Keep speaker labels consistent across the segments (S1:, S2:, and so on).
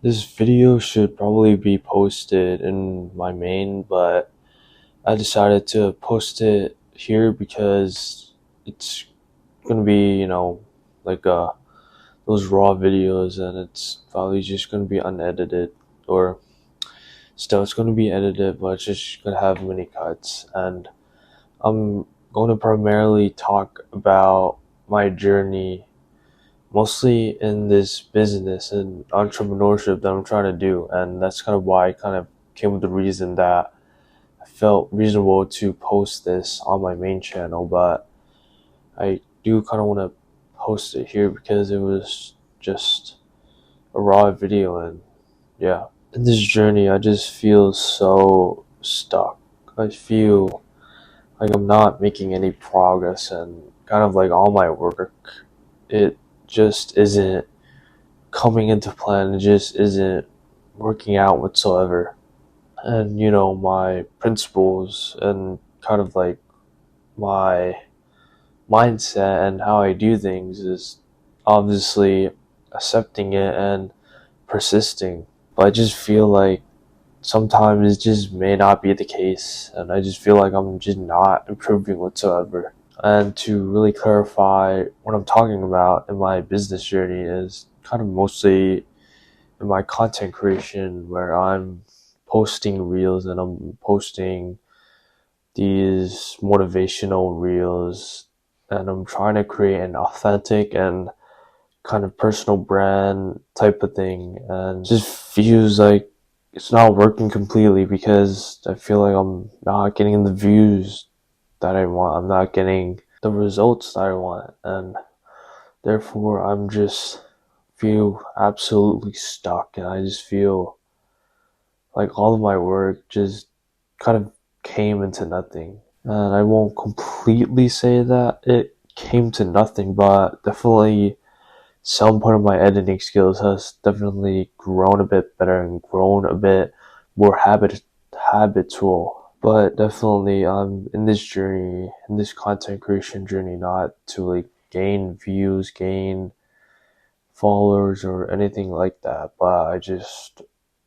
S1: This video should probably be posted in my main, but I decided to post it here because it's gonna be, like those raw videos, and it's probably just gonna be unedited, or still it's gonna be edited, but it's just gonna have many cuts. And I'm going to primarily talk about my journey, mostly in this business and entrepreneurship that I'm trying to do. And that's kind of why I kind of came with the reason that I felt reasonable to post this on my main channel. But I do kind of want to post it here because it was just a raw video. And yeah, in this journey I just feel so stuck. I feel like I'm not making any progress, and kind of like all my work, it just isn't coming into plan. It just isn't working out whatsoever. And my principles and kind of like my mindset and how I do things is obviously accepting it and persisting. But I just feel like sometimes it just may not be the case, and I just feel like I'm just not improving whatsoever. And to really clarify what I'm talking about in my business journey is kind of mostly in my content creation, where I'm posting reels and I'm posting these motivational reels, and I'm trying to create an authentic and kind of personal brand type of thing. And it just feels like it's not working completely because I feel like I'm not getting the views that I want. I'm not getting the results that I want, and therefore I'm just feel absolutely stuck. And I just feel like all of my work just kind of came into nothing. And I won't completely say that it came to nothing, but definitely some part of my editing skills has definitely grown a bit better and grown a bit more habitual. But definitely I'm in this journey, in this content creation journey, not to like gain views, gain followers or anything like that, but I just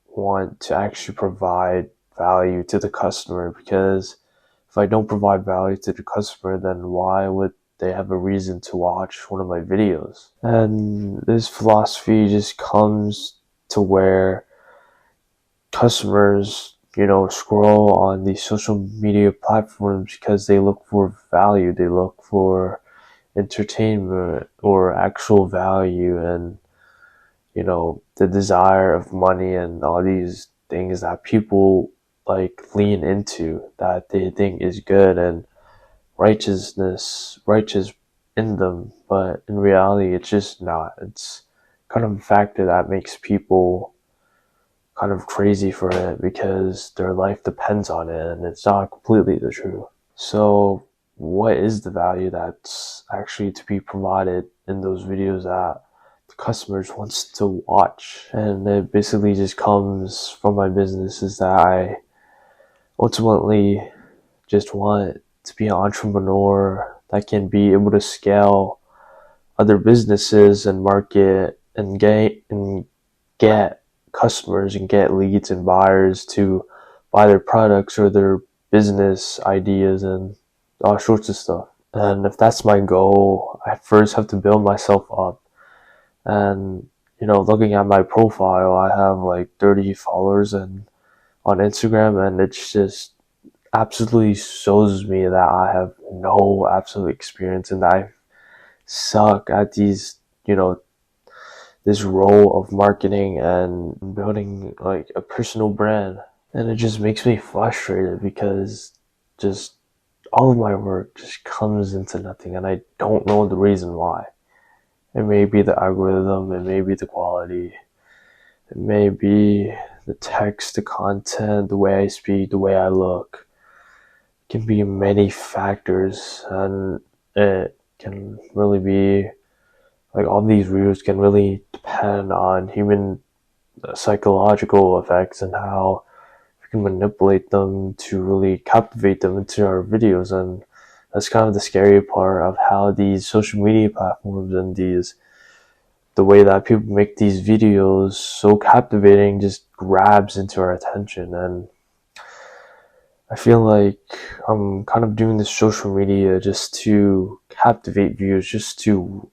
S1: want to actually provide value to the customer, because if I don't provide value to the customer, then why would they have a reason to watch one of my videos? And this philosophy just comes to where customers, scroll on these social media platforms because they look for value, they look for entertainment or actual value, and the desire of money and all these things that people like lean into, that they think is good and righteous in them. But in reality it's just not. It's kind of a factor that makes people kind of crazy for it because their life depends on it, and it's not completely the truth. So what is the value that's actually to be provided in those videos that the customers wants to watch? And it basically just comes from my business, is that I ultimately just want to be an entrepreneur that can be able to scale other businesses and market and get customers and get leads and buyers to buy their products or their business ideas and all sorts of stuff. And if that's my goal, I first have to build myself up. And looking at my profile, I have like 30 followers and on Instagram, and it's just absolutely shows me that I have no absolute experience and that I suck at this role of marketing and building like a personal brand. And it just makes me frustrated because just all of my work just comes into nothing, and I don't know the reason why. It may be the algorithm, it may be the quality, it may be the text, the content, the way I speak, the way I look. It can be many factors, and it can really be like all these rules can really depend on human psychological effects and how we can manipulate them to really captivate them into our videos. And that's kind of the scary part of how these social media platforms and these the way that people make these videos so captivating just grabs into our attention. And I feel like I'm kind of doing this social media just to captivate viewers, just to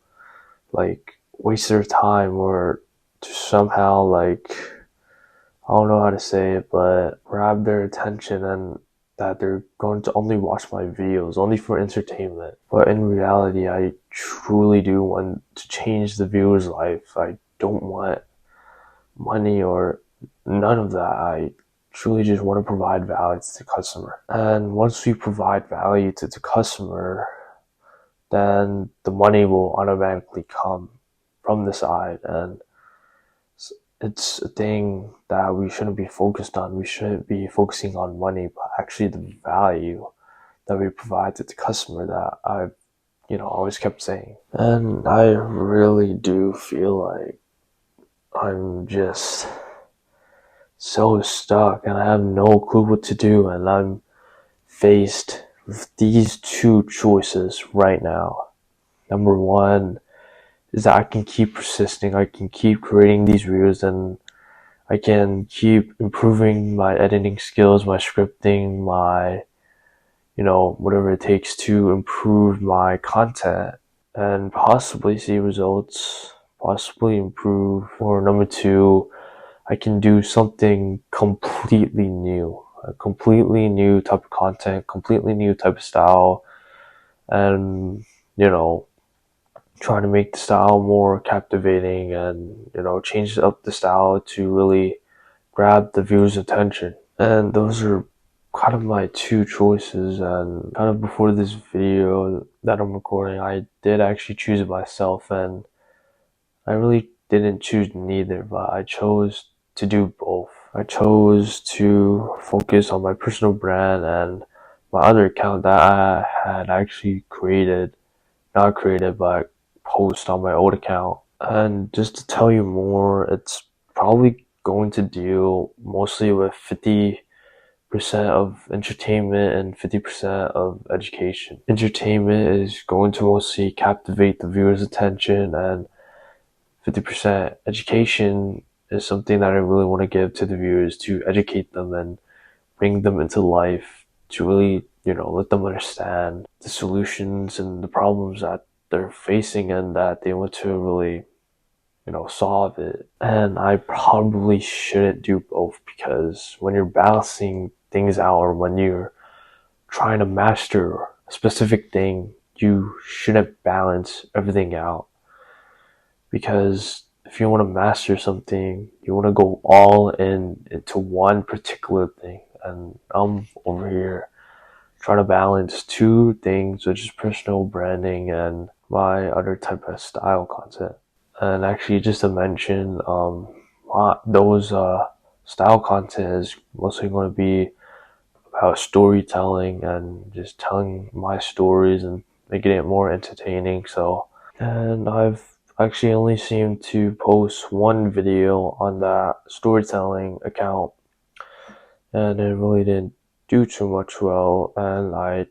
S1: like waste their time, or to somehow like, I don't know how to say it, but grab their attention, and that they're going to only watch my videos only for entertainment. But in reality, I truly do want to change the viewer's life. I don't want money or none of that. I truly just want to provide value to the customer. And once we provide value to the customer, then the money will automatically come from the side. And it's a thing that we shouldn't be focused on. We shouldn't be focusing on money, but actually the value that we provide to the customer, that I've always kept saying. And I really do feel like I'm just so stuck and I have no clue what to do, and I'm faced with these two choices right now. Number one is that I can keep persisting, I can keep creating these videos, and I can keep improving my editing skills, my scripting, my whatever it takes to improve my content and possibly see results, possibly improve. Or number two, I can do something completely new, a completely new type of content, completely new type of style, and trying to make the style more captivating, and change up the style to really grab the viewer's attention. And those are kind of my two choices. And kind of before this video that I'm recording, I did actually choose it myself, and I really didn't choose neither, but I chose to do both. I chose to focus on my personal brand and my other account that I had actually not created, but post on my old account. And just to tell you more, it's probably going to deal mostly with 50% of entertainment and 50% of education. Entertainment is going to mostly captivate the viewer's attention, and 50% education is something that I really want to give to the viewers, to educate them and bring them into life, to really, let them understand the solutions and the problems that they're facing, and that they want to really, solve it. And I probably shouldn't do both, because when you're balancing things out, or when you're trying to master a specific thing, you shouldn't balance everything out. Because if you want to master something, you want to go all in into one particular thing. And I'm over here trying to balance two things, which is personal branding and my other type of style content. And actually, just to mention, those style content is mostly going to be about storytelling and just telling my stories and making it more entertaining. And I've actually only seemed to post one video on that storytelling account, and it really didn't do too much well, and I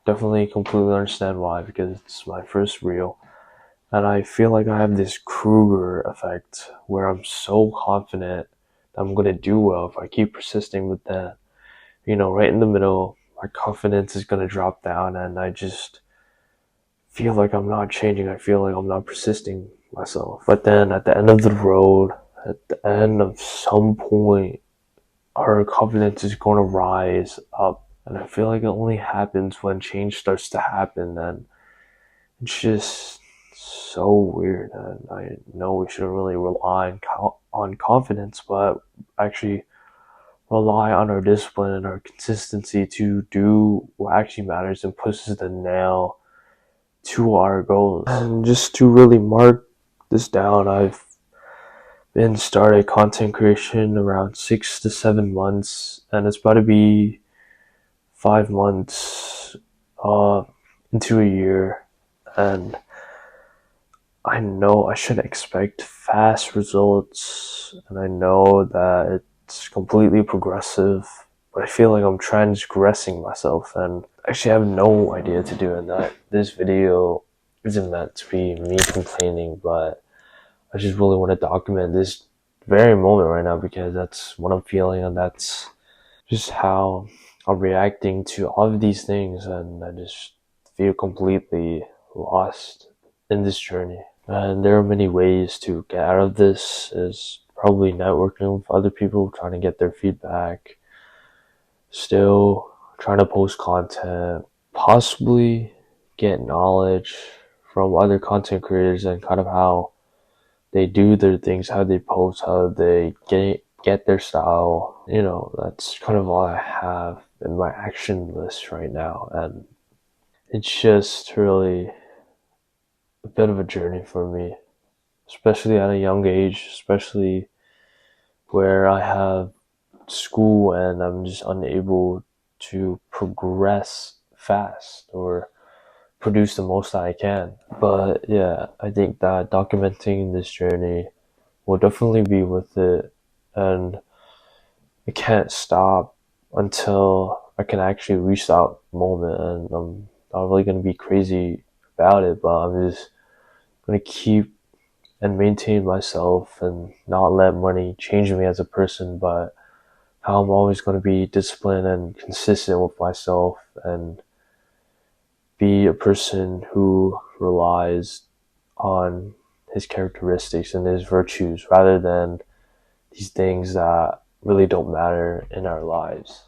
S1: definitely completely understand why, because it's my first reel. And I feel like I have this Kruger effect where I'm so confident that I'm gonna do well if I keep persisting with that. Right in the middle, my confidence is gonna drop down, and I just feel like I'm not changing. I feel like I'm not persisting myself. But then at the end of the road, at the end of some point, our confidence is going to rise up. And I feel like it only happens when change starts to happen. And it's just so weird. And I know we shouldn't really rely on confidence, but actually rely on our discipline and our consistency to do what actually matters and pushes the nail to our goals. And just to really mark this down, I've been started content creation around 6 to 7 months, and it's about to be 5 months into a year. And I know I should expect fast results, and I know that it's completely progressive, but I feel like I'm transgressing myself, and actually I have no idea to do, and that this video isn't meant to be me complaining, but I just really want to document this very moment right now because that's what I'm feeling, and that's just how I'm reacting to all of these things, and I just feel completely lost in this journey. And there are many ways to get out of this. Is probably networking with other people, trying to get their feedback, still trying to post content, possibly get knowledge from other content creators and kind of how they do their things, how they post, how they get their style. That's kind of all I have in my action list right now, and it's just really a bit of a journey for me, especially at a young age, especially where I have school and I'm just unable to progress fast or produce the most that I can. But yeah, I think that documenting this journey will definitely be worth it, and I can't stop until I can actually reach that moment. And I'm not really gonna be crazy about it, but I'm just gonna keep and maintain myself and not let money change me as a person, but how I'm always going to be disciplined and consistent with myself and be a person who relies on his characteristics and his virtues rather than these things that really don't matter in our lives.